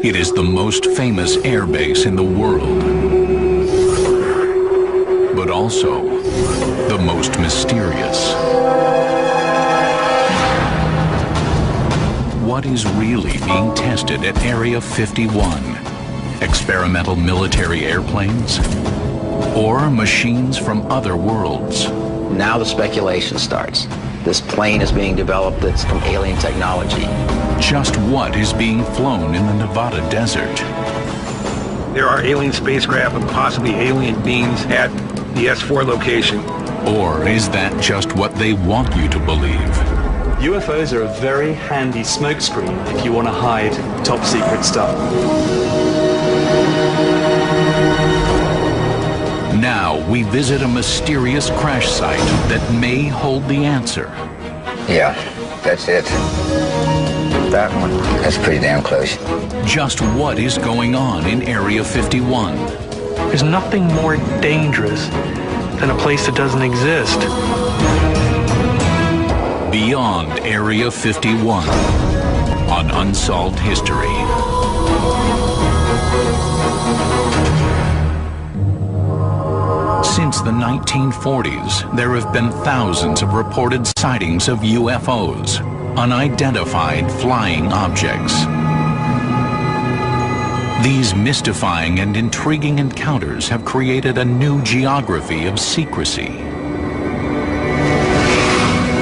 It is the most famous air base in the world, but also the most mysterious. What is really being tested at Area 51? Experimental military airplanes? Or machines from other worlds? Now the speculation starts. This plane is being developed that's from alien technology. Just what is being flown in the Nevada desert? There are alien spacecraft and possibly alien beings at the S4 location. Or is that just what they want you to believe? UFOs are a very handy smokescreen if you want to hide top secret stuff. Now we visit a mysterious crash site that may hold the answer. Yeah, that's it. That one. That's pretty damn close. Just what is going on in Area 51? There's nothing more dangerous than a place that doesn't exist. Beyond Area 51 on Unsolved History. Since the 1940s, there have been thousands of reported sightings of UFOs, unidentified flying objects. These mystifying and intriguing encounters have created a new geography of secrecy.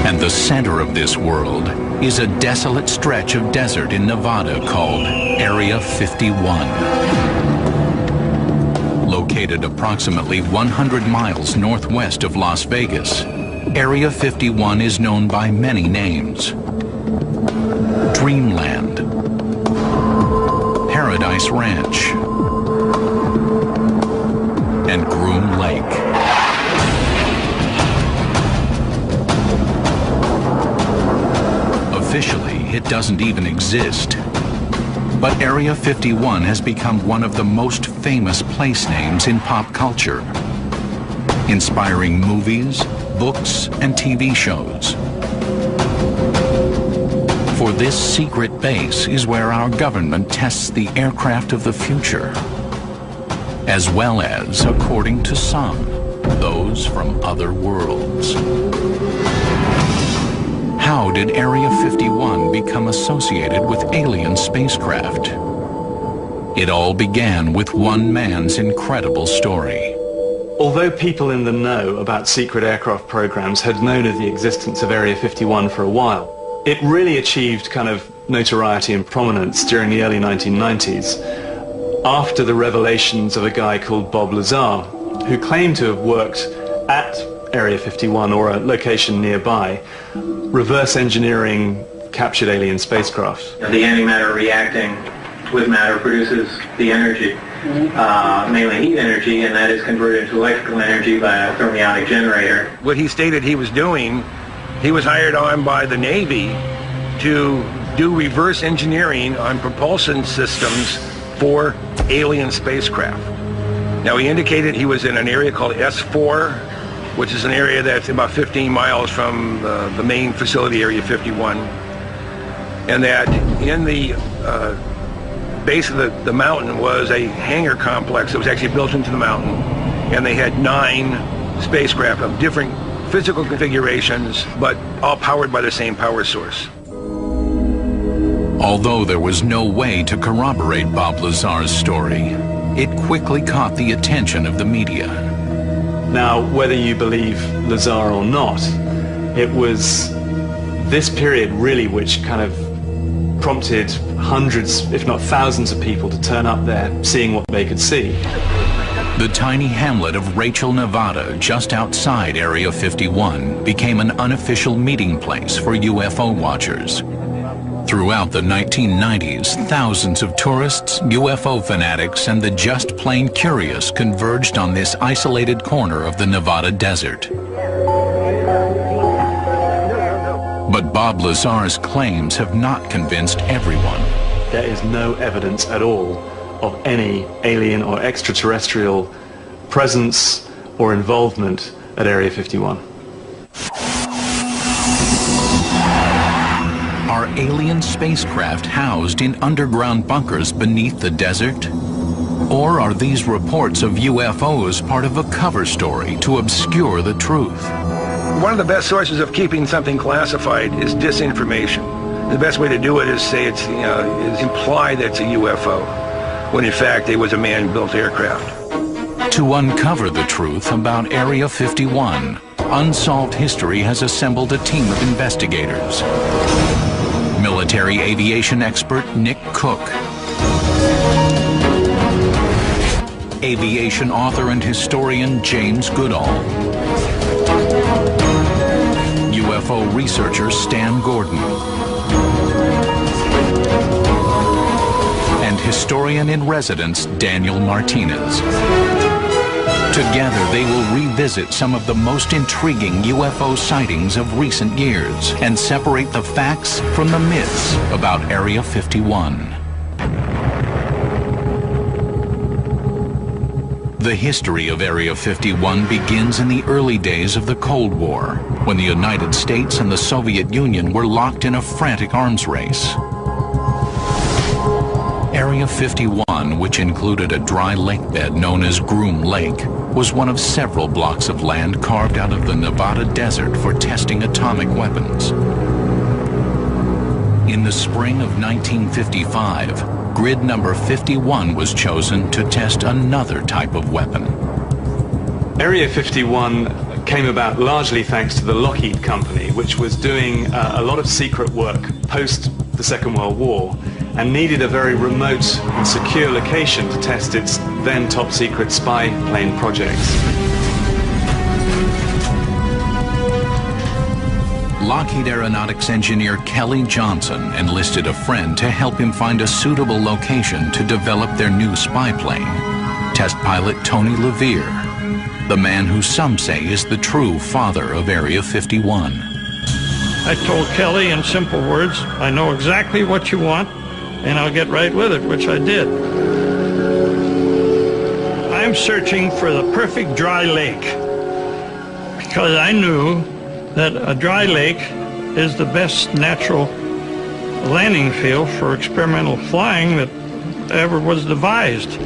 And the center of this world is a desolate stretch of desert in Nevada called Area 51. Located approximately 100 miles northwest of Las Vegas, Area 51 is known by many names. Dreamland, Paradise Ranch, and Groom Lake. Officially, it doesn't even exist. But Area 51 has become one of the most famous place names in pop culture, inspiring movies, books, and TV shows. For this secret base is where our government tests the aircraft of the future, as well as, according to some, those from other worlds. How did Area 51 become associated with alien spacecraft? It all began with one man's incredible story. Although people in the know about secret aircraft programs had known of the existence of Area 51 for a while, it really achieved kind of notoriety and prominence during the early 1990s after the revelations of a guy called Bob Lazar, who claimed to have worked at Area 51 or a location nearby, reverse engineering captured alien spacecraft. The antimatter reacting with matter produces the energy, mainly heat energy, and that is converted into electrical energy by a thermionic generator. What he stated he was doing, he was hired on by the Navy to do reverse engineering on propulsion systems for alien spacecraft. Now, he indicated he was in an area called S4, which is an area that's about 15 miles from the main facility, Area 51, and that in the base of the mountain was a hangar complex that was actually built into the mountain, and they had 9 spacecraft of different physical configurations, but all powered by the same power source. Although there was no way to corroborate Bob Lazar's story, it quickly caught the attention of the media. Now, whether you believe Lazar or not, it was this period really which kind of prompted hundreds, if not thousands of people to turn up there seeing what they could see. The tiny hamlet of Rachel, Nevada, just outside Area 51, became an unofficial meeting place for UFO watchers. Throughout the 1990s, thousands of tourists, UFO fanatics, and the just plain curious converged on this isolated corner of the Nevada desert. But Bob Lazar's claims have not convinced everyone. There is no evidence at all of any alien or extraterrestrial presence or involvement at Area 51. Our Are alien spacecraft housed in underground bunkers beneath the desert? Or are these reports of UFOs part of a cover story to obscure the truth? One of the best sources of keeping something classified is disinformation. The best way to do it is say it's, is imply that it's a UFO, when in fact it was a man-built aircraft. To uncover the truth about Area 51, Unsolved History has assembled a team of investigators. Military aviation expert Nick Cook, aviation author and historian James Goodall, UFO researcher Stan Gordon, and historian-in-residence Daniel Martinez. Together, they will revisit some of the most intriguing UFO sightings of recent years and separate the facts from the myths about Area 51. The history of Area 51 begins in the early days of the Cold War, when the United States and the Soviet Union were locked in a frantic arms race. Area 51, which included a dry lake bed known as Groom Lake, was one of several blocks of land carved out of the Nevada desert for testing atomic weapons. In the spring of 1955, grid number 51 was chosen to test another type of weapon. Area 51 came about largely thanks to the Lockheed Company, which was doing a lot of secret work post the Second World War and needed a very remote and secure location to test its then top-secret spy plane projects. Lockheed Aeronautics engineer Kelly Johnson enlisted a friend to help him find a suitable location to develop their new spy plane, test pilot Tony LeVere, the man who some say is the true father of Area 51. I told Kelly in simple words, I know exactly what you want, and I'll get right with it, which I did. I'm searching for the perfect dry lake, because I knew that a dry lake is the best natural landing field for experimental flying that ever was devised.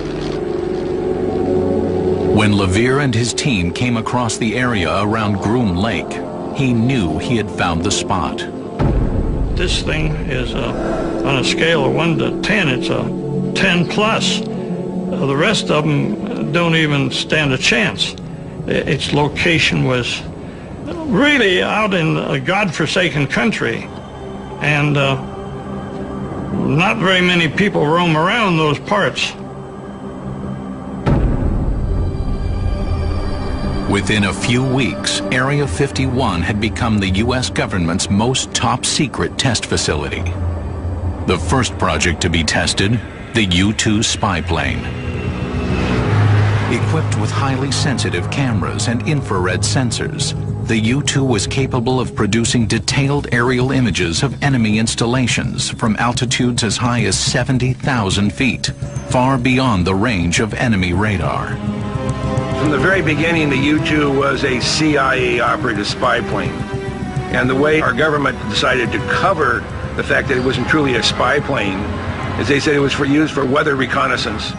When LeVere and his team came across the area around Groom Lake, he knew he had found the spot. This thing is, on a scale of 1 to 10, it's a 10 plus. The rest of them don't even stand a chance. Its location was really out in a godforsaken country, and not very many people roam around those parts. Within a few weeks, Area 51 had become the U.S. government's most top-secret test facility. The first project to be tested, the U-2 spy plane. Equipped with highly sensitive cameras and infrared sensors, the U-2 was capable of producing detailed aerial images of enemy installations from altitudes as high as 70,000 feet, far beyond the range of enemy radar. From the very beginning, the U-2 was a CIA-operated spy plane. And the way our government decided to cover the fact that it wasn't truly a spy plane is they said it was used for weather reconnaissance.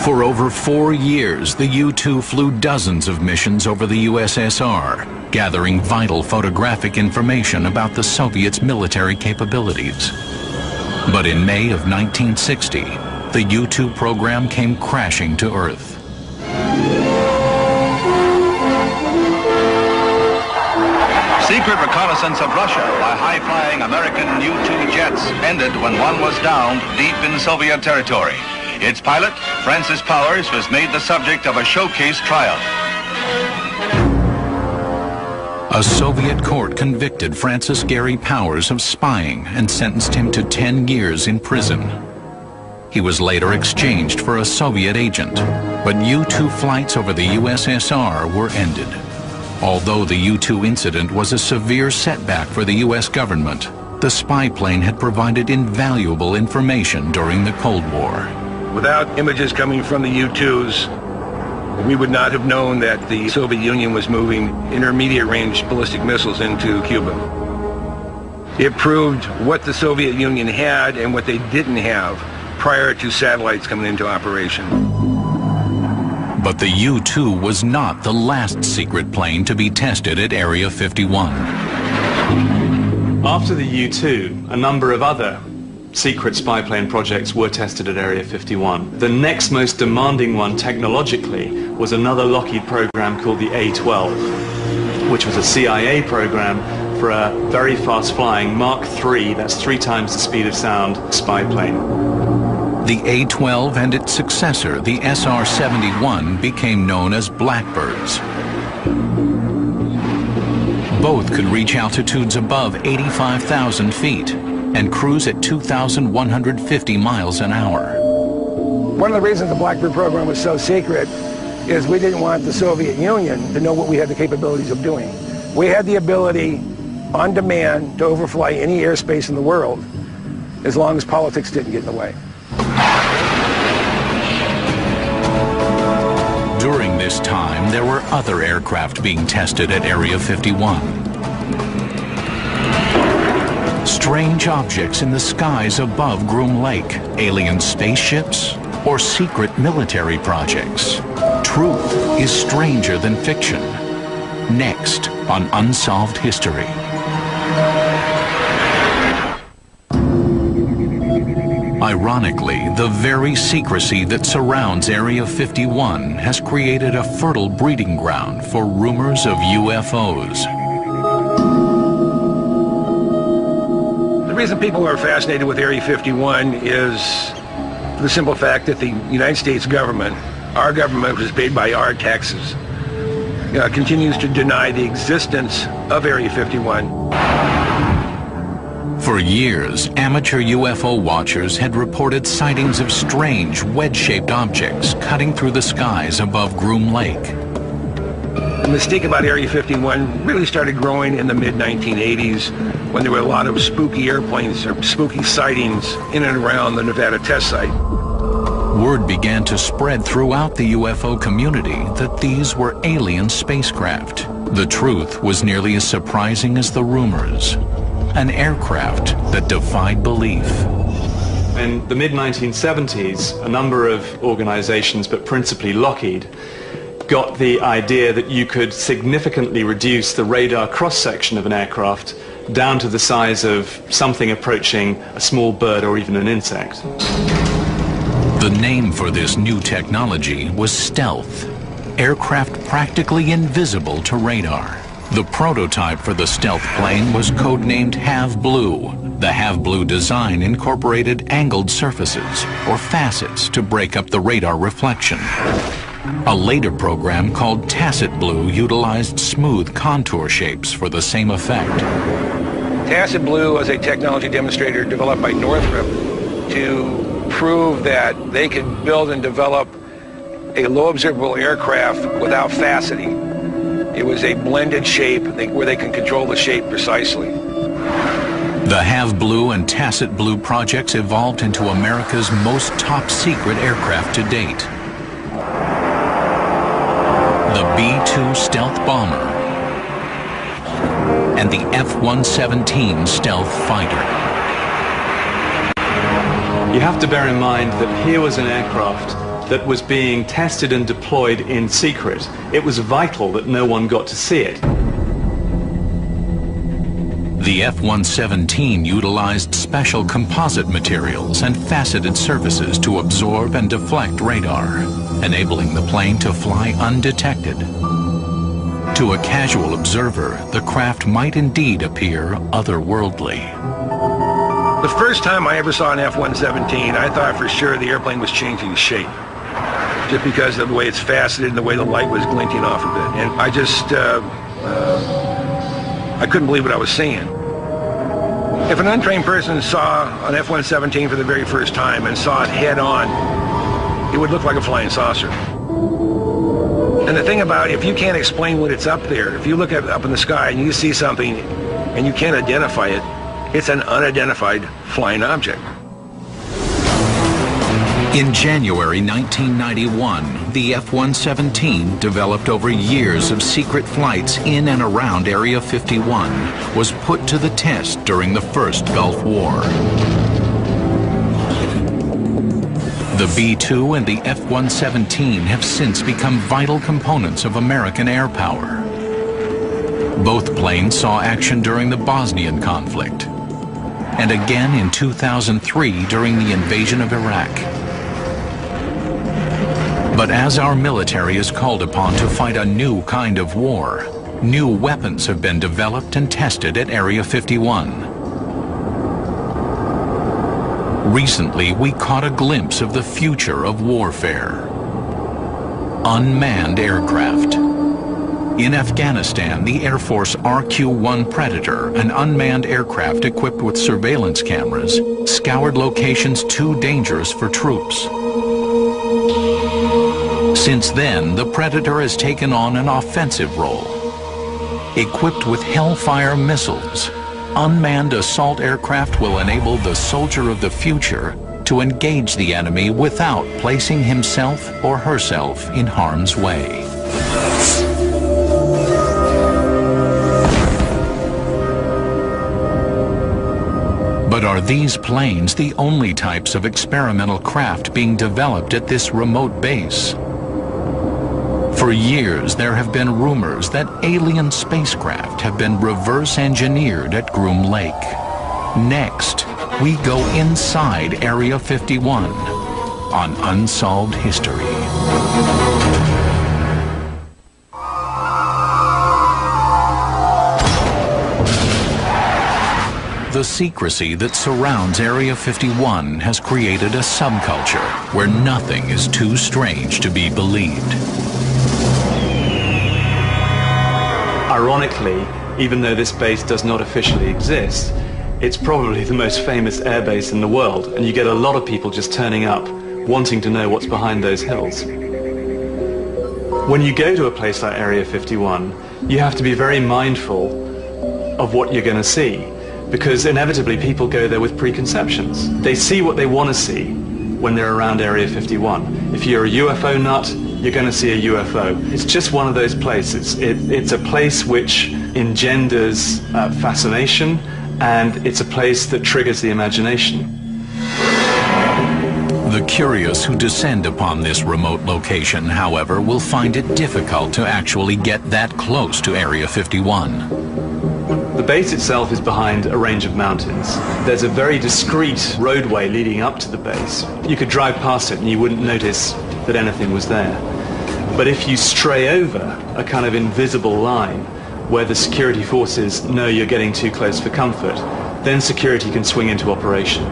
For over 4 years, the U-2 flew dozens of missions over the USSR, gathering vital photographic information about the Soviets' military capabilities. But in May of 1960, the U-2 program came crashing to Earth. Secret reconnaissance of Russia by high-flying American U-2 jets ended when one was downed deep in Soviet territory. Its pilot, Francis Powers, was made the subject of a showcase trial. A Soviet court convicted Francis Gary Powers of spying and sentenced him to 10 years in prison. He was later exchanged for a Soviet agent, but U-2 flights over the USSR were ended. Although the U-2 incident was a severe setback for the U.S. government, the spy plane had provided invaluable information during the Cold War. Without images coming from the U-2s, we would not have known that the Soviet Union was moving intermediate-range ballistic missiles into Cuba. It proved what the Soviet Union had and what they didn't have prior to satellites coming into operation. But the U-2 was not the last secret plane to be tested at Area 51. After the U-2, a number of other secret spy plane projects were tested at Area 51. The next most demanding one technologically was another Lockheed program called the A-12, which was a CIA program for a very fast-flying Mark III, that's 3 times the speed of sound, spy plane. The A-12 and its successor, the SR-71, became known as Blackbirds. Both could reach altitudes above 85,000 feet and cruise at 2,150 miles an hour. One of the reasons the Blackbird program was so secret is we didn't want the Soviet Union to know what we had the capabilities of doing. We had the ability, on demand, to overfly any airspace in the world as long as politics didn't get in the way. During this time, there were other aircraft being tested at Area 51. Strange objects in the skies above Groom Lake, alien spaceships, or secret military projects. Truth is stranger than fiction. Next on Unsolved History. Ironically, the very secrecy that surrounds Area 51 has created a fertile breeding ground for rumors of UFOs. The reason people are fascinated with Area 51 is the simple fact that the United States government, our government, which is paid by our taxes, continues to deny the existence of Area 51. For years, amateur UFO watchers had reported sightings of strange, wedge-shaped objects cutting through the skies above Groom Lake. The mystique about Area 51 really started growing in the mid-1980s when there were a lot of spooky airplanes or spooky sightings in and around the Nevada test site. Word began to spread throughout the UFO community that these were alien spacecraft. The truth was nearly as surprising as the rumors. An aircraft that defied belief. In the mid-1970s, a number of organizations, but principally Lockheed, got the idea that you could significantly reduce the radar cross-section of an aircraft down to the size of something approaching a small bird or even an insect. The name for this new technology was stealth, aircraft practically invisible to radar. The prototype for the stealth plane was codenamed Have Blue. The Have Blue design incorporated angled surfaces or facets to break up the radar reflection. A later program called Tacit Blue utilized smooth contour shapes for the same effect. Tacit Blue was a technology demonstrator developed by Northrop to prove that they could build and develop a low observable aircraft without faceting. It was a blended shape where they can control the shape precisely. The Have Blue and Tacit Blue projects evolved into America's most top-secret aircraft to date. The B-2 stealth bomber and the F-117 stealth fighter. You have to bear in mind that here was an aircraft that was being tested and deployed in secret. It was vital that no one got to see it. The F-117 utilized special composite materials and faceted surfaces to absorb and deflect radar, enabling the plane to fly undetected. To a casual observer, the craft might indeed appear otherworldly. The first time I ever saw an F-117, I thought for sure the airplane was changing shape, just because of the way it's faceted and the way the light was glinting off of it. And I just, I couldn't believe what I was seeing. If an untrained person saw an F-117 for the very first time and saw it head on, it would look like a flying saucer. And the thing about it, if you can't explain what it's up there, if you look up in the sky and you see something and you can't identify it, it's an unidentified flying object. In January 1991, the F-117, developed over years of secret flights in and around Area 51, was put to the test during the First Gulf War. The B-2 and the F-117 have since become vital components of American air power. Both planes saw action during the Bosnian conflict, and again in 2003 during the invasion of Iraq. But as our military is called upon to fight a new kind of war, new weapons have been developed and tested at Area 51. Recently, we caught a glimpse of the future of warfare. Unmanned aircraft. In Afghanistan, the Air Force RQ-1 Predator, an unmanned aircraft equipped with surveillance cameras, scoured locations too dangerous for troops. Since then, the Predator has taken on an offensive role. Equipped with Hellfire missiles, unmanned assault aircraft will enable the soldier of the future to engage the enemy without placing himself or herself in harm's way. But are these planes the only types of experimental craft being developed at this remote base? For years, there have been rumors that alien spacecraft have been reverse engineered at Groom Lake. Next, we go inside Area 51 on Unsolved History. The secrecy that surrounds Area 51 has created a subculture where nothing is too strange to be believed. Ironically, even though this base does not officially exist, it's probably the most famous airbase in the world, and you get a lot of people just turning up, wanting to know what's behind those hills. When you go to a place like Area 51, you have to be very mindful of what you're going to see, because inevitably people go there with preconceptions. They see what they want to see when they're around Area 51. If you're a UFO nut, you're going to see a UFO. It's just one of those places. It's a place which engenders fascination, and it's a place that triggers the imagination. The curious who descend upon this remote location, however, will find it difficult to actually get that close to Area 51. The base itself is behind a range of mountains. There's a very discreet roadway leading up to the base. You could drive past it and you wouldn't notice that anything was there. But if you stray over a kind of invisible line where the security forces know you're getting too close for comfort, then security can swing into operation.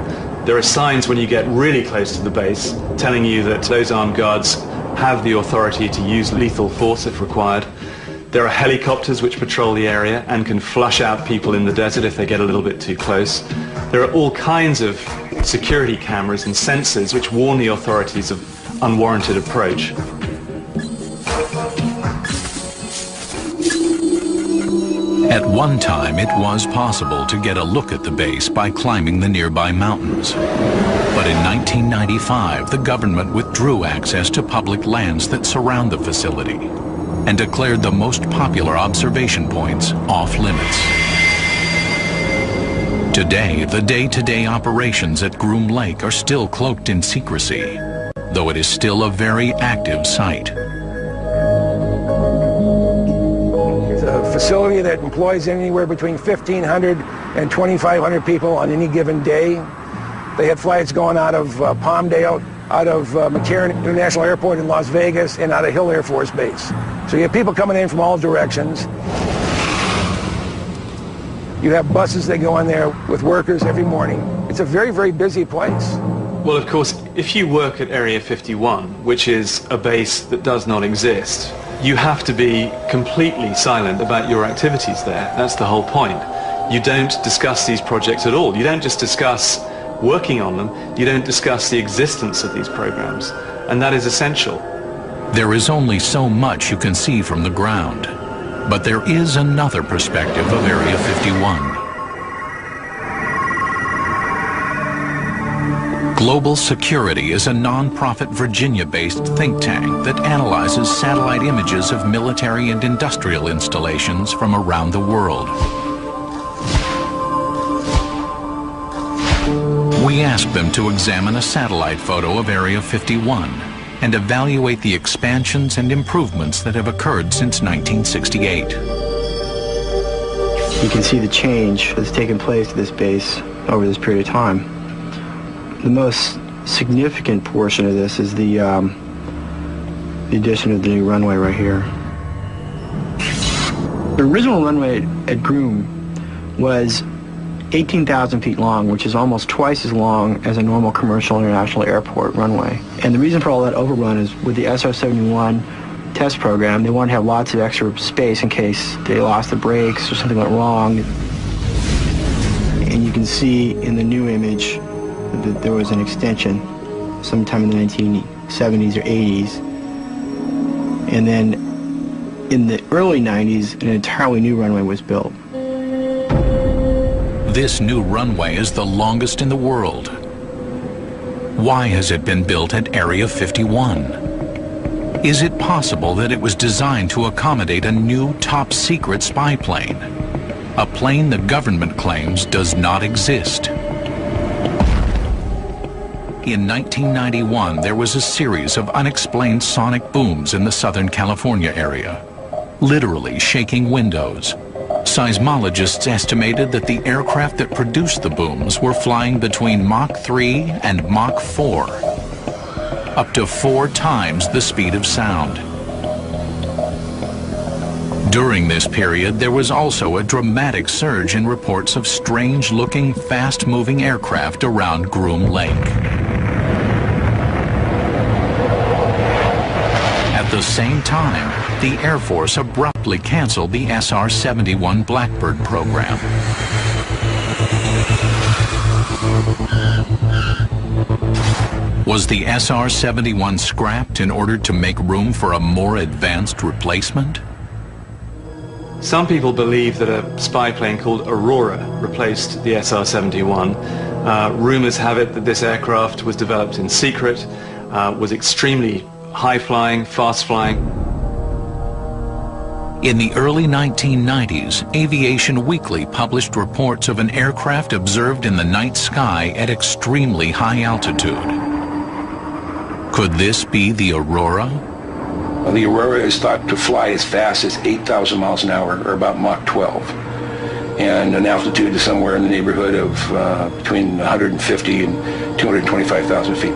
There are signs when you get really close to the base telling you that those armed guards have the authority to use lethal force if required. There are helicopters which patrol the area and can flush out people in the desert if they get a little bit too close. There are all kinds of security cameras and sensors which warn the authorities of unwarranted approach. At one time, it was possible to get a look at the base by climbing the nearby mountains. But in 1995, the government withdrew access to public lands that surround the facility and declared the most popular observation points off limits. Today, the day-to-day operations at Groom Lake are still cloaked in secrecy, though it is still a very active site. It's a facility that employs anywhere between 1,500 and 2,500 people on any given day. They had flights going out of Palmdale, out of McCarran International Airport in Las Vegas, and out of Hill Air Force Base. So you have people coming in from all directions. You have buses that go in there with workers every morning. It's a very, very busy place. Well, of course, if you work at Area 51, which is a base that does not exist, you have to be completely silent about your activities there. That's the whole point. You don't discuss these projects at all. You don't just discuss working on them, you don't discuss the existence of these programs, and that is essential. There is only so much you can see from the ground, but there is another perspective of Area 51. Global Security is a non-profit Virginia-based think tank that analyzes satellite images of military and industrial installations from around the world. We asked them to examine a satellite photo of Area 51 and evaluate the expansions and improvements that have occurred since 1968. You can see the change that's taken place at this base over this period of time. The most significant portion of this is the addition of the new runway right here. The original runway at Groom was 18,000 feet long, which is almost twice as long as a normal commercial international airport runway. And the reason for all that overrun is with the SR-71 test program, they wanted to have lots of extra space in case they lost the brakes or something went wrong. And you can see in the new image that there was an extension sometime in the 1970s or 80s. And then in the early 90s, an entirely new runway was built. This new runway is the longest in the world. Why has it been built at Area 51? Is it possible that it was designed to accommodate a new top-secret spy plane? A plane the government claims does not exist. In 1991, there was a series of unexplained sonic booms in the Southern California area, literally shaking windows. Seismologists estimated that the aircraft that produced the booms were flying between Mach 3 and Mach 4, up to 4 times the speed of sound. During this period, there was also a dramatic surge in reports of strange-looking, fast-moving aircraft around Groom Lake. At the same time, the Air Force abruptly canceled the SR-71 Blackbird program. Was the SR-71 scrapped in order to make room for a more advanced replacement? Some people believe that a spy plane called Aurora replaced the SR-71. Rumors have it that this aircraft was developed in secret, was extremely high-flying, fast-flying. In the early 1990s, Aviation Weekly published reports of an aircraft observed in the night sky at extremely high altitude. Could this be the Aurora? The Aurora is thought to fly as fast as 8,000 miles an hour, or about Mach 12, and an altitude is somewhere in the neighborhood of between 150 and 225,000 feet.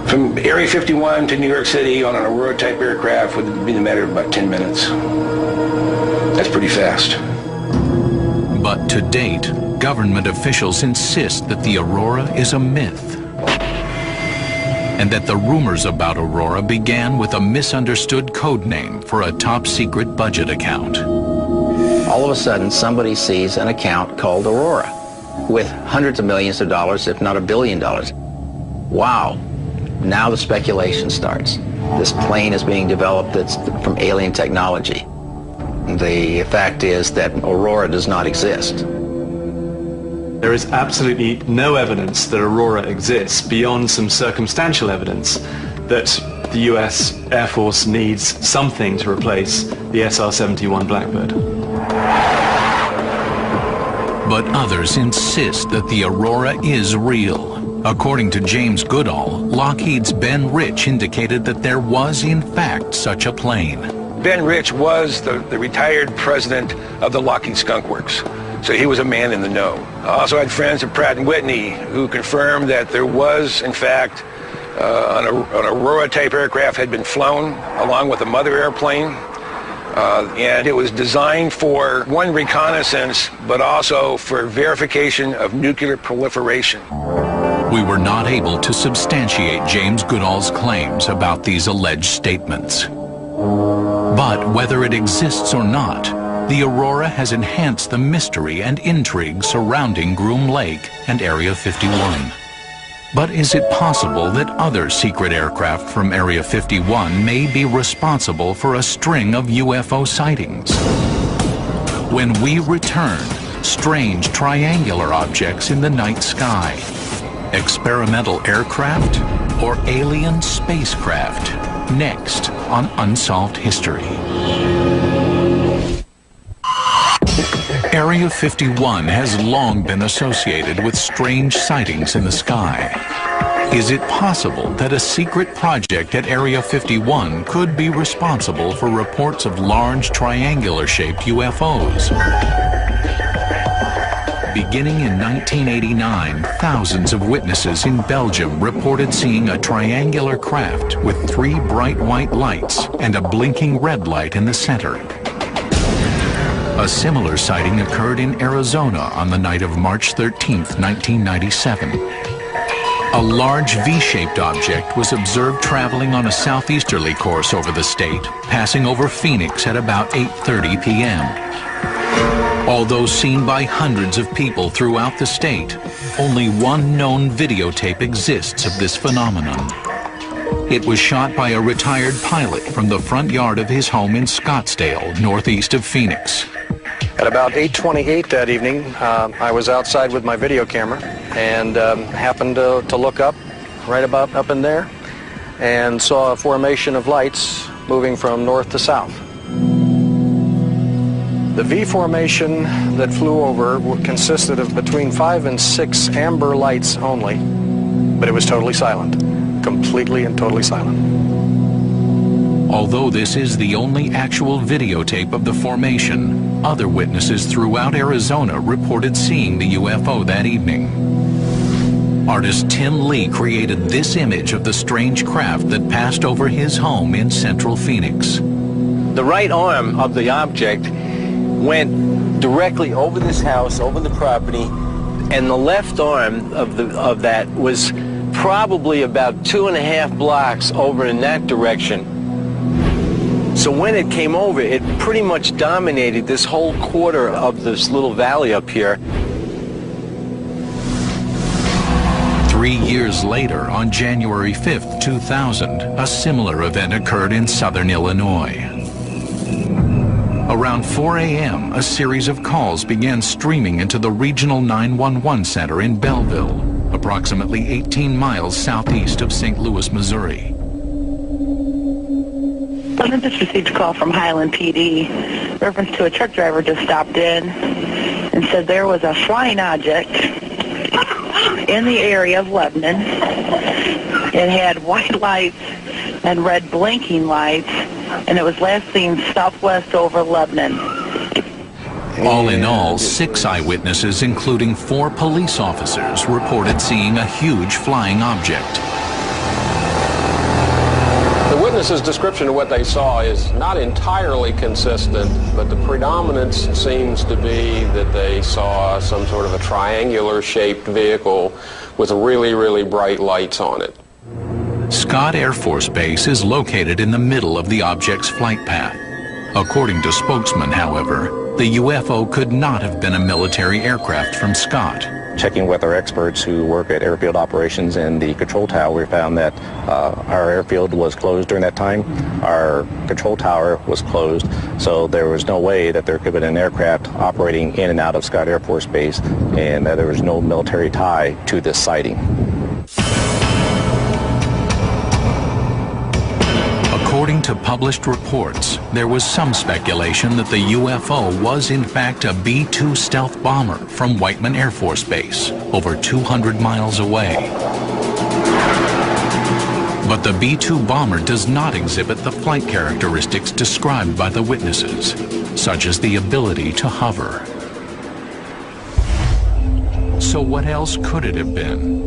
From Area 51 to New York City on an Aurora-type aircraft would be in a matter of about 10 minutes. That's pretty fast. But to date, government officials insist that the Aurora is a myth, and that the rumors about Aurora began with a misunderstood code name for a top-secret budget account. All of a sudden, somebody sees an account called Aurora with hundreds of millions of dollars, if not $1 billion. Wow. Now the speculation starts. This plane is being developed that's from alien technology. The fact is that Aurora does not exist. There is absolutely no evidence that Aurora exists beyond some circumstantial evidence that the US Air Force needs something to replace the SR-71 Blackbird. But others insist that the Aurora is real. According to James Goodall, Lockheed's Ben Rich indicated that there was in fact such a plane. Ben Rich was the retired president of the Lockheed Skunk Works, so he was a man in the know. I also had friends at Pratt & Whitney who confirmed that there was, in fact, an Aurora-type aircraft had been flown along with a mother airplane, and it was designed for, one, reconnaissance, but also for verification of nuclear proliferation. We were not able to substantiate James Goodall's claims about these alleged statements. But whether it exists or not, the Aurora has enhanced the mystery and intrigue surrounding Groom Lake and Area 51. But is it possible that other secret aircraft from Area 51 may be responsible for a string of UFO sightings? When we return, strange triangular objects in the night sky. Experimental aircraft or alien spacecraft? Next on Unsolved History. Area 51 has long been associated with strange sightings in the sky. Is it possible that a secret project at Area 51 could be responsible for reports of large triangular-shaped UFOs? Beginning in 1989, thousands of witnesses in Belgium reported seeing a triangular craft with 3 bright white lights and a blinking red light in the center. A similar sighting occurred in Arizona on the night of March 13, 1997. A large V-shaped object was observed traveling on a southeasterly course over the state, passing over Phoenix at about 8:30 p.m. Although seen by hundreds of people throughout the state, only one known videotape exists of this phenomenon. It was shot by a retired pilot from the front yard of his home in Scottsdale, northeast of Phoenix. At about 8:28 that evening, I was outside with my video camera and happened to look up, right about up in there, and saw a formation of lights moving from north to south. The V formation that flew over consisted of between 5 and 6 amber lights only, but it was totally silent, completely and totally silent. Although this is the only actual videotape of the formation, other witnesses throughout Arizona reported seeing the UFO that evening. Artist Tim Lee created this image of the strange craft that passed over his home in central Phoenix. The right arm of the object went directly over this house, over the property, and the left arm of that was probably about 2.5 blocks over in that direction. So when it came over, it pretty much dominated this whole quarter of this little valley up here. 3 years later, on January 5th, 2000, a similar event occurred in southern Illinois. Around 4 a.m., a series of calls began streaming into the regional 911 center in Belleville, approximately 18 miles southeast of St. Louis, Missouri. I just received a call from Highland PD. Reference to a truck driver just stopped in and said there was a flying object in the area of Lebanon. It had white lights and red blinking lights, and it was last seen southwest over Lebanon. All in all, 6 eyewitnesses, including 4 police officers, reported seeing a huge flying object. The witnesses' description of what they saw is not entirely consistent, but the predominance seems to be that they saw some sort of a triangular-shaped vehicle with really, really bright lights on it. Scott Air Force Base is located in the middle of the object's flight path. According to spokesman, however, the UFO could not have been a military aircraft from Scott. Checking with our experts who work at airfield operations in the control tower, we found that our airfield was closed during that time. Our control tower was closed, so there was no way that there could have been an aircraft operating in and out of Scott Air Force Base, and that there was no military tie to this sighting. According to published reports, there was some speculation that the UFO was in fact a B-2 stealth bomber from Whiteman Air Force Base, over 200 miles away. But the B-2 bomber does not exhibit the flight characteristics described by the witnesses, such as the ability to hover. So what else could it have been?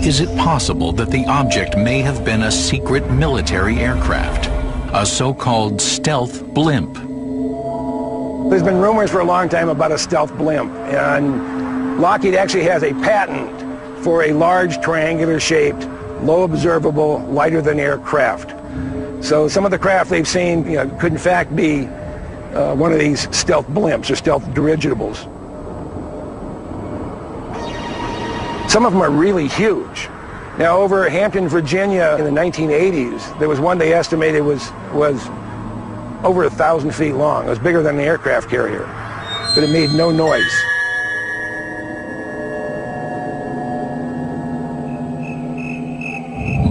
Is it possible that the object may have been a secret military aircraft, a so-called stealth blimp? There's been rumors for a long time about a stealth blimp, and Lockheed actually has a patent for a large triangular-shaped, low observable, lighter-than-air craft. So some of the craft they've seen, could in fact be one of these stealth blimps or stealth dirigibles. Some of them are really huge. Now, over Hampton, Virginia, in the 1980s, there was one they estimated was over 1,000 feet long. It was bigger than an aircraft carrier, but it made no noise.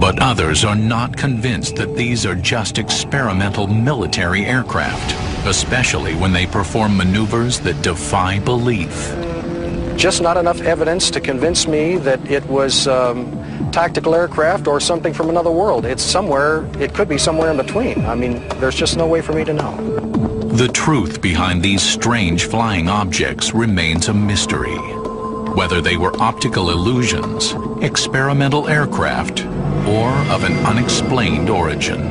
But others are not convinced that these are just experimental military aircraft, especially when they perform maneuvers that defy belief. Just not enough evidence to convince me that it was tactical aircraft or something from another world. It's somewhere, it could be somewhere in between. I mean, there's just no way for me to know. The truth behind these strange flying objects remains a mystery. Whether they were optical illusions, experimental aircraft, or of an unexplained origin.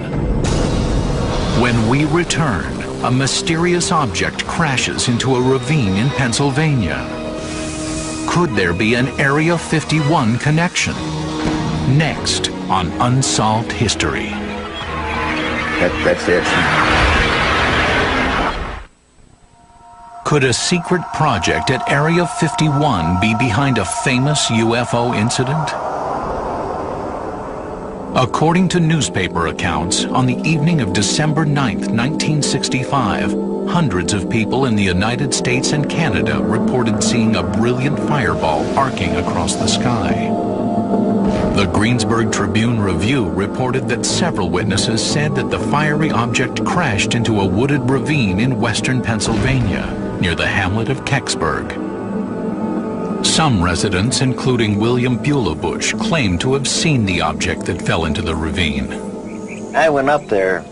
When we return, a mysterious object crashes into a ravine in Pennsylvania. Could there be an Area 51 connection? Next on Unsolved History. That's it. Could a secret project at Area 51 be behind a famous UFO incident? According to newspaper accounts, on the evening of December 9th, 1965, hundreds of people in the United States and Canada reported seeing a brilliant fireball arcing across the sky. The Greensburg Tribune-Review reported that several witnesses said that the fiery object crashed into a wooded ravine in western Pennsylvania, near the hamlet of Kecksburg. Some residents, including William Bush, claimed to have seen the object that fell into the ravine. I went up there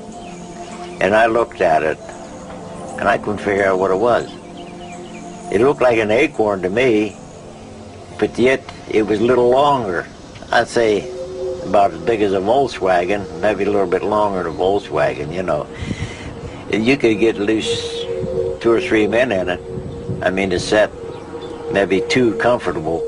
and I looked at it and I couldn't figure out what it was. It looked like an acorn to me, but yet it was a little longer. I'd say about as big as a Volkswagen, maybe a little bit longer than a Volkswagen, you know. You could get loose 2 or 3 men in it. I mean, the set maybe too comfortable.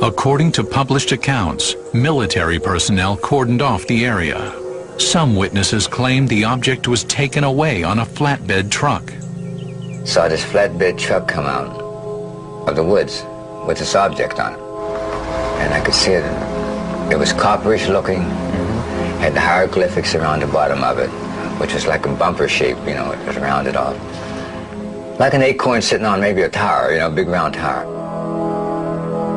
According to published accounts, military personnel cordoned off the area. Some witnesses claimed the object was taken away on a flatbed truck. Saw this flatbed truck come out of the woods with this object on it. And I could see it. It was copperish looking, had the hieroglyphics around the bottom of it, which was like a bumper shape, you know, it was rounded off. Like an acorn sitting on maybe a tower, you know, a big round tower.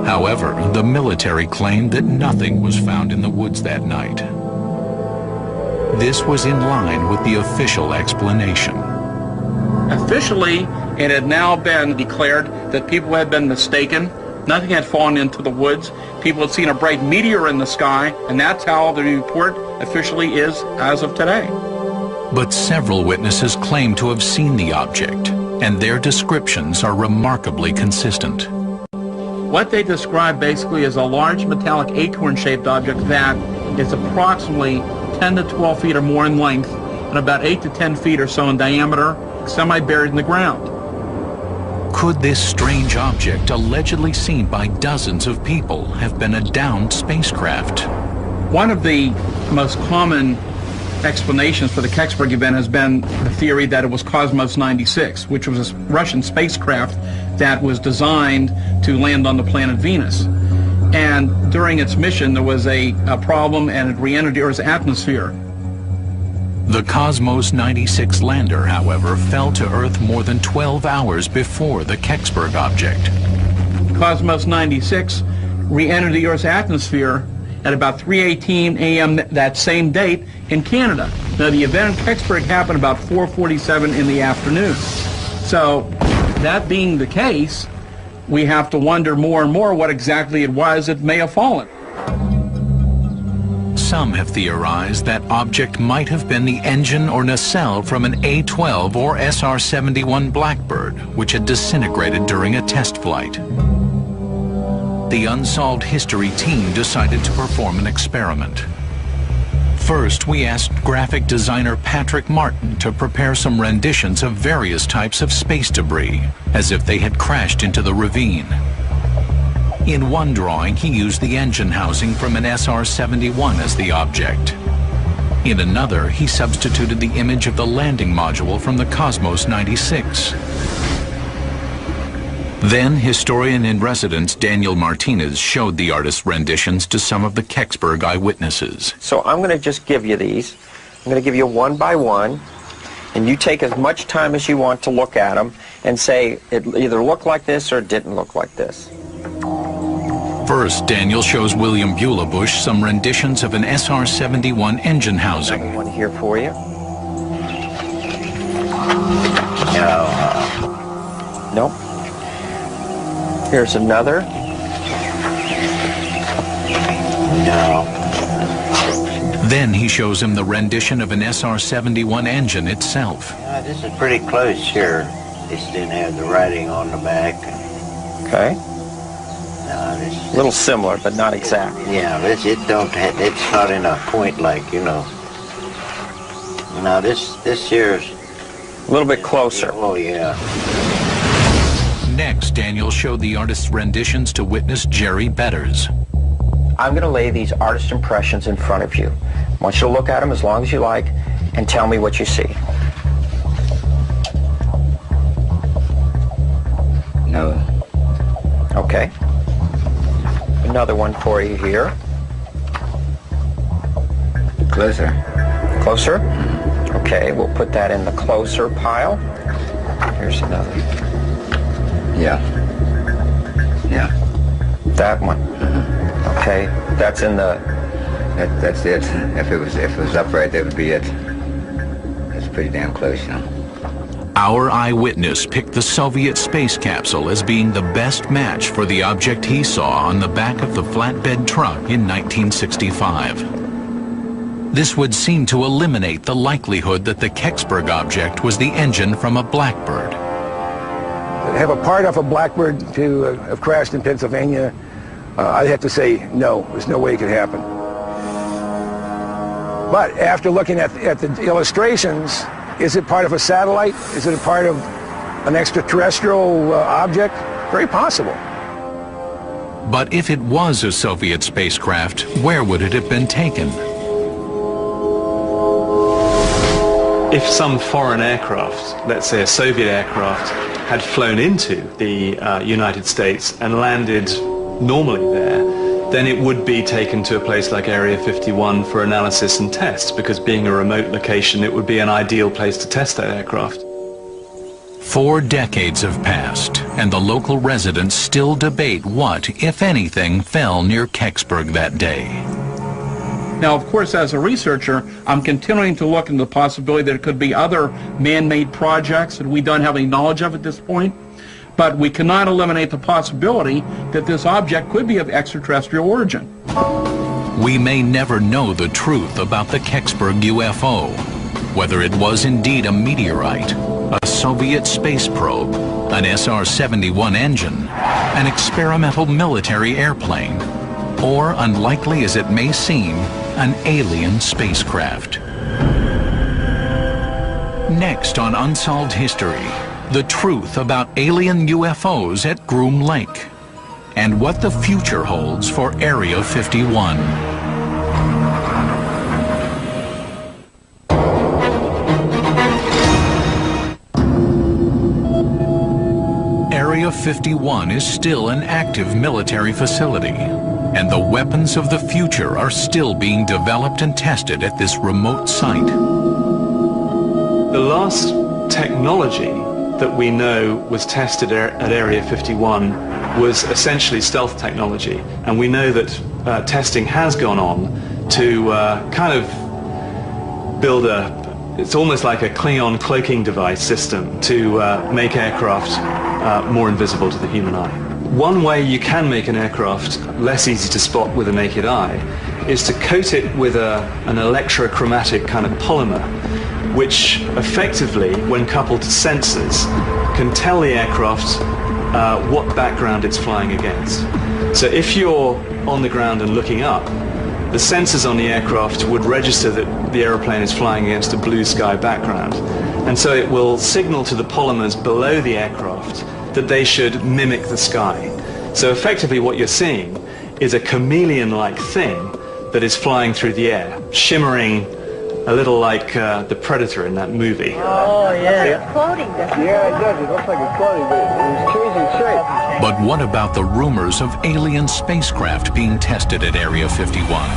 However, the military claimed that nothing was found in the woods that night. This was in line with the official explanation. Officially, it had now been declared that people had been mistaken. Nothing had fallen into the woods. People had seen a bright meteor in the sky, and that's how the report officially is as of today. But several witnesses claim to have seen the object, and their descriptions are remarkably consistent. What they describe basically is a large metallic acorn-shaped object that is approximately 10 to 12 feet or more in length and about 8 to 10 feet or so in diameter, semi-buried in the ground. Could this strange object, allegedly seen by dozens of people, have been a downed spacecraft? One of the most common explanations for the Kecksburg event has been the theory that it was Cosmos 96, which was a Russian spacecraft that was designed to land on the planet Venus. And during its mission, there was a problem and it re-entered the Earth's atmosphere. The Cosmos 96 lander, however, fell to Earth more than 12 hours before the Kecksburg object. Cosmos 96 re-entered the Earth's atmosphere at about 3:18 a.m. that same date in Canada. Now, the event in Kecksburg happened about 4:47 in the afternoon. So, that being the case, we have to wonder more and more what exactly it was that may have fallen. Some have theorized that object might have been the engine or nacelle from an A-12 or SR-71 Blackbird, which had disintegrated during a test flight. The Unsolved History team decided to perform an experiment. First, we asked graphic designer Patrick Martin to prepare some renditions of various types of space debris, as if they had crashed into the ravine. In one drawing, he used the engine housing from an SR-71 as the object. In another, he substituted the image of the landing module from the Cosmos 96. Then, historian-in-residence Daniel Martinez showed the artist's renditions to some of the Kecksburg eyewitnesses. So I'm going to just give you these. I'm going to give you one by one, and you take as much time as you want to look at them and say it either looked like this or it didn't look like this. First, Daniel shows William Bush some renditions of an SR-71 engine housing. Another one here for you. Nope. Here's another. No. Then he shows him the rendition of an SR-71 engine itself. This is pretty close here. This didn't have the writing on the back. Okay. No, a little similar, but not exact. Yeah, it's not in a point like, you know. Now this here's a little bit closer. Oh yeah. Next, Daniel showed the artist's renditions to witness Jerry Betters. I'm going to lay these artist impressions in front of you. I want you to look at them as long as you like and tell me what you see. No. Okay. Another one for you here. Closer. Closer? Okay, we'll put that in the closer pile. Here's another. Yeah. Yeah. That one. Okay, that's in the... That's it. If it was upright, that would be it. It's pretty damn close, you know. Our eyewitness picked the Soviet space capsule as being the best match for the object he saw on the back of the flatbed truck in 1965. This would seem to eliminate the likelihood that the Kecksburg object was the engine from a Blackbird. Have a part off a Blackbird to have crashed in Pennsylvania, I'd have to say no. There's no way it could happen. But after looking at the illustrations, is it part of a satellite? Is it a part of an extraterrestrial object? Very possible. But if it was a Soviet spacecraft, where would it have been taken? If some foreign aircraft, let's say a Soviet aircraft, had flown into the United States and landed normally there, then it would be taken to a place like Area 51 for analysis and test, because being a remote location, it would be an ideal place to test that aircraft. 4 decades have passed, and the local residents still debate what, if anything, fell near Kecksburg that day. Now, of course, as a researcher, I'm continuing to look into the possibility that it could be other man-made projects that we don't have any knowledge of at this point. But we cannot eliminate the possibility that this object could be of extraterrestrial origin. We may never know the truth about the Kecksburg UFO, whether it was indeed a meteorite, a Soviet space probe, an SR-71 engine, an experimental military airplane, or, unlikely as it may seem, an alien spacecraft. Next on Unsolved History, the truth about alien UFOs at Groom Lake, and what the future holds for Area 51. Area 51 is still an active military facility, and the weapons of the future are still being developed and tested at this remote site. The last technology that we know was tested at Area 51 was essentially stealth technology, and we know that testing has gone on to kind of build it's almost like a Klingon cloaking device system to make aircraft more invisible to the human eye. One way you can make an aircraft less easy to spot with the naked eye is to coat it with an electrochromatic kind of polymer, which effectively, when coupled to sensors, can tell the aircraft what background it's flying against. So if you're on the ground and looking up, the sensors on the aircraft would register that the aeroplane is flying against a blue sky background. And so it will signal to the polymers below the aircraft that they should mimic the sky. So effectively what you're seeing is a chameleon-like thing that is flying through the air, shimmering a little like the Predator in that movie. Oh, yeah. It's floating, doesn't it? Yeah, it does. It looks like it's floating, but it's changing shape. But what about the rumors of alien spacecraft being tested at Area 51?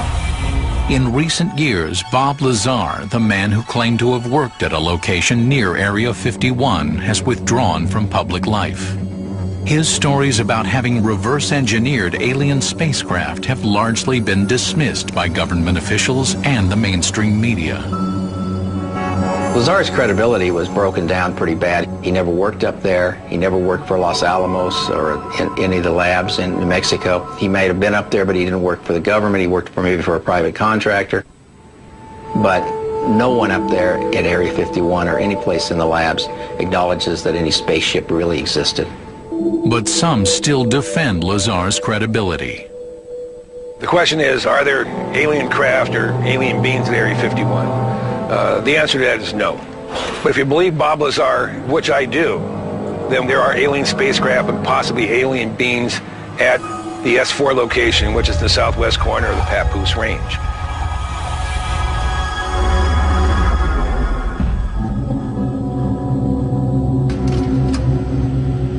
In recent years, Bob Lazar, the man who claimed to have worked at a location near Area 51, has withdrawn from public life. His stories about having reverse-engineered alien spacecraft have largely been dismissed by government officials and the mainstream media. Lazar's credibility was broken down pretty bad. He never worked up there. He never worked for Los Alamos or in any of the labs in New Mexico. He may have been up there, but he didn't work for the government. He worked maybe for a private contractor. But no one up there at Area 51 or any place in the labs acknowledges that any spaceship really existed. But some still defend Lazar's credibility. The question is, are there alien craft or alien beings at Area 51? The answer to that is no. But if you believe Bob Lazar, which I do, then there are alien spacecraft and possibly alien beings at the S4 location, which is the southwest corner of the Papoose Range.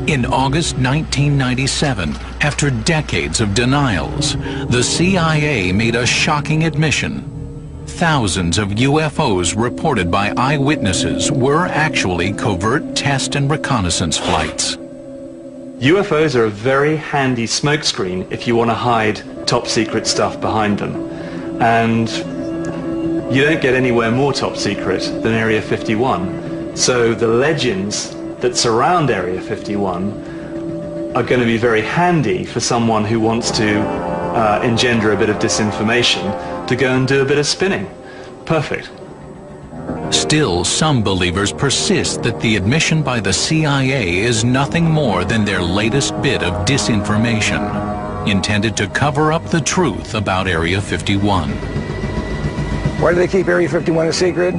In August 1997, after decades of denials, the CIA made a shocking admission. Thousands of UFOs reported by eyewitnesses were actually covert test and reconnaissance flights. UFOs are a very handy smokescreen if you want to hide top secret stuff behind them. And you don't get anywhere more top secret than Area 51. So the legends that surround Area 51 are going to be very handy for someone who wants to engender a bit of disinformation to go and do a bit of spinning. Perfect. Still, some believers persist that the admission by the CIA is nothing more than their latest bit of disinformation, intended to cover up the truth about Area 51. Why do they keep Area 51 a secret?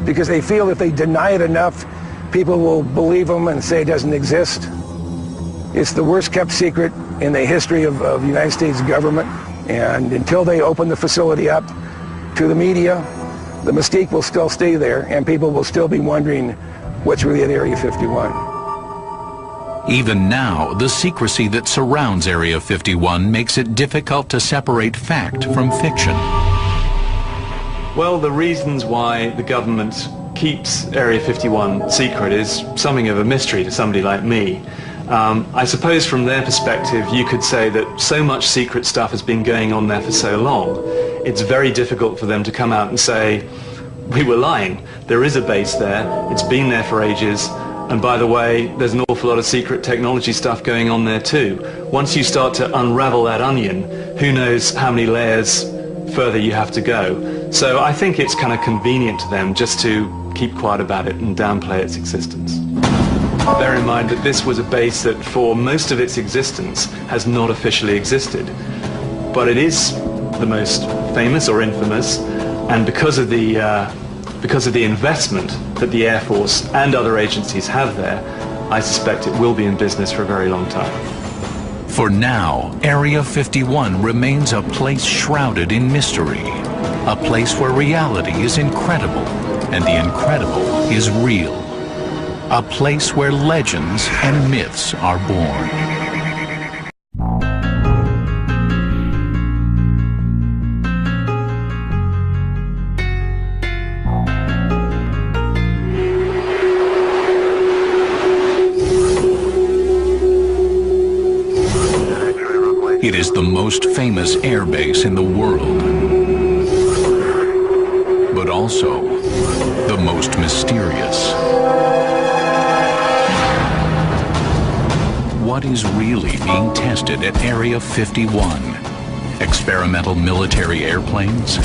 Because they feel if they deny it enough, people will believe them and say it doesn't exist. It's the worst kept secret in the history of the United States government. And until they open the facility up to the media, the mystique will still stay there and people will still be wondering what's really at Area 51. Even now, the secrecy that surrounds Area 51 makes it difficult to separate fact from fiction. Well, the reasons why the government keeps Area 51 secret is something of a mystery to somebody like me. I suppose from their perspective you could say that so much secret stuff has been going on there for so long, it's very difficult for them to come out and say, we were lying, there is a base there, it's been there for ages, and by the way, there's an awful lot of secret technology stuff going on there too. Once you start to unravel that onion, who knows how many layers further you have to go. So I think it's kind of convenient to them just to keep quiet about it and downplay its existence. Bear in mind that this was a base that for most of its existence has not officially existed, but it is the most famous or infamous, and because of the investment that the Air Force and other agencies have there, I suspect it will be in business for a very long time. For now, Area 51 remains a place shrouded in mystery, a place where reality is incredible and the incredible is real, a place where legends and myths are born. It is the most famous air base in the world, but also the most mysterious. What is really being tested at Area 51? Experimental military airplanes?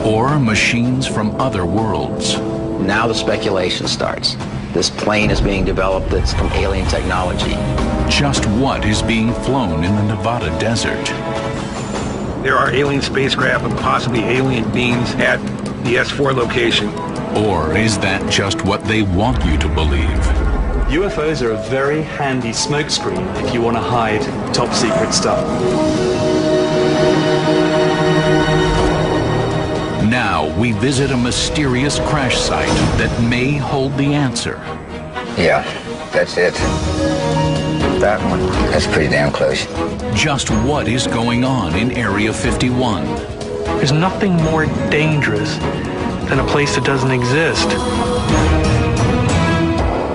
Or machines from other worlds? Now the speculation starts. This plane is being developed that's from alien technology. Just what is being flown in the Nevada desert? There are alien spacecraft and possibly alien beings at the S4 location. Or is that just what they want you to believe? UFOs are a very handy smokescreen if you want to hide top secret stuff. Now we visit a mysterious crash site that may hold the answer. Yeah, that's it. That one. That's pretty damn close. Just what is going on in Area 51? There's nothing more dangerous than a place that doesn't exist.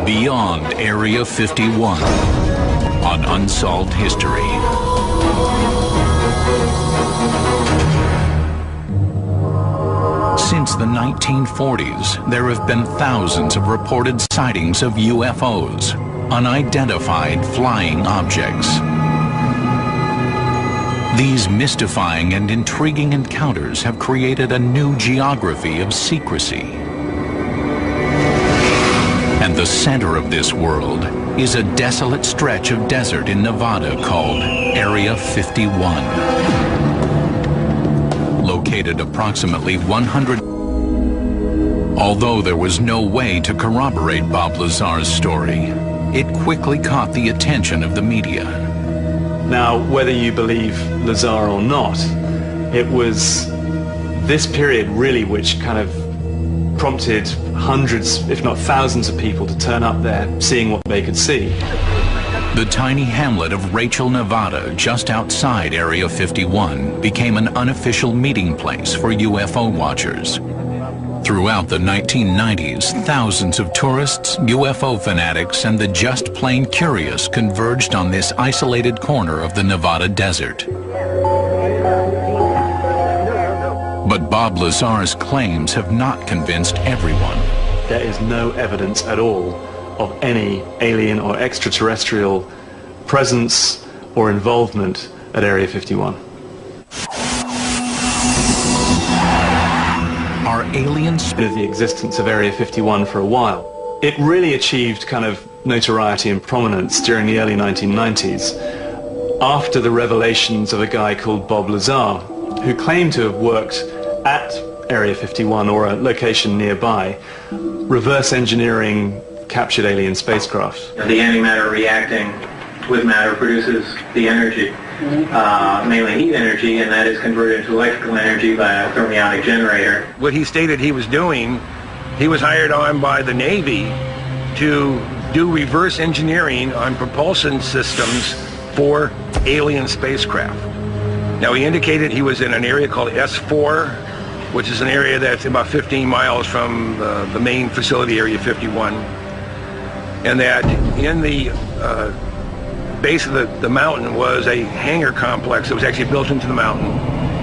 Beyond Area 51. on Unsolved History. Since the 1940s, there have been thousands of reported sightings of UFOs, unidentified flying objects. These mystifying and intriguing encounters have created a new geography of secrecy. And the center of this world is a desolate stretch of desert in Nevada called Area 51. Located approximately 100. Although there was no way to corroborate Bob Lazar's story, it quickly caught the attention of the media. Now, whether you believe Lazar or not, it was this period really which kind of prompted hundreds, if not thousands of people to turn up there, seeing what they could see. The tiny hamlet of Rachel, Nevada, just outside Area 51, became an unofficial meeting place for UFO watchers. Throughout the 1990s, thousands of tourists, UFO fanatics, and the just plain curious converged on this isolated corner of the Nevada desert. But Bob Lazar's claims have not convinced everyone. There is no evidence at all of any alien or extraterrestrial presence or involvement at Area 51. Are aliens the existence of Area 51 for a while? It really achieved kind of notoriety and prominence during the early 1990s after the revelations of a guy called Bob Lazar, who claimed to have worked at Area 51 or a location nearby, reverse engineering captured alien spacecraft. The antimatter reacting with matter produces the energy, mainly heat energy, and that is converted into electrical energy by a thermionic generator. What he stated he was doing, he was hired on by the Navy to do reverse engineering on propulsion systems for alien spacecraft. Now, he indicated he was in an area called S4, which is an area that's about 15 miles from the main facility, Area 51, and that in the base of the mountain was a hangar complex that was actually built into the mountain,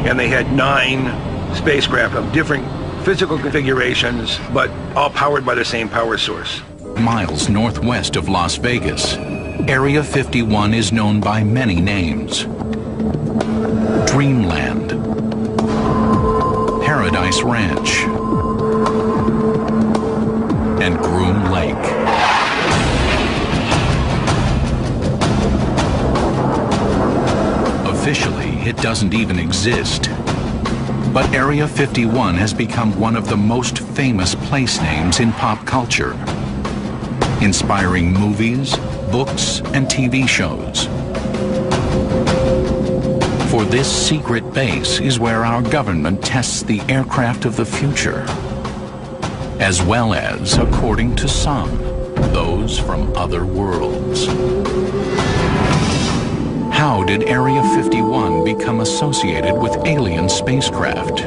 and they had 9 spacecraft of different physical configurations, but all powered by the same power source. Miles northwest of Las Vegas, Area 51 is known by many names. Dreamland, Paradise Ranch, and Groom Lake. Officially, it doesn't even exist. But Area 51 has become one of the most famous place names in pop culture, inspiring movies, books, and TV shows. For this secret base is where our government tests the aircraft of the future, as well as, according to some, those from other worlds. How did Area 51 become associated with alien spacecraft?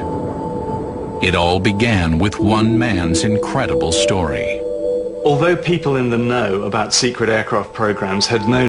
It all began with one man's incredible story. Although people in the know about secret aircraft programs had known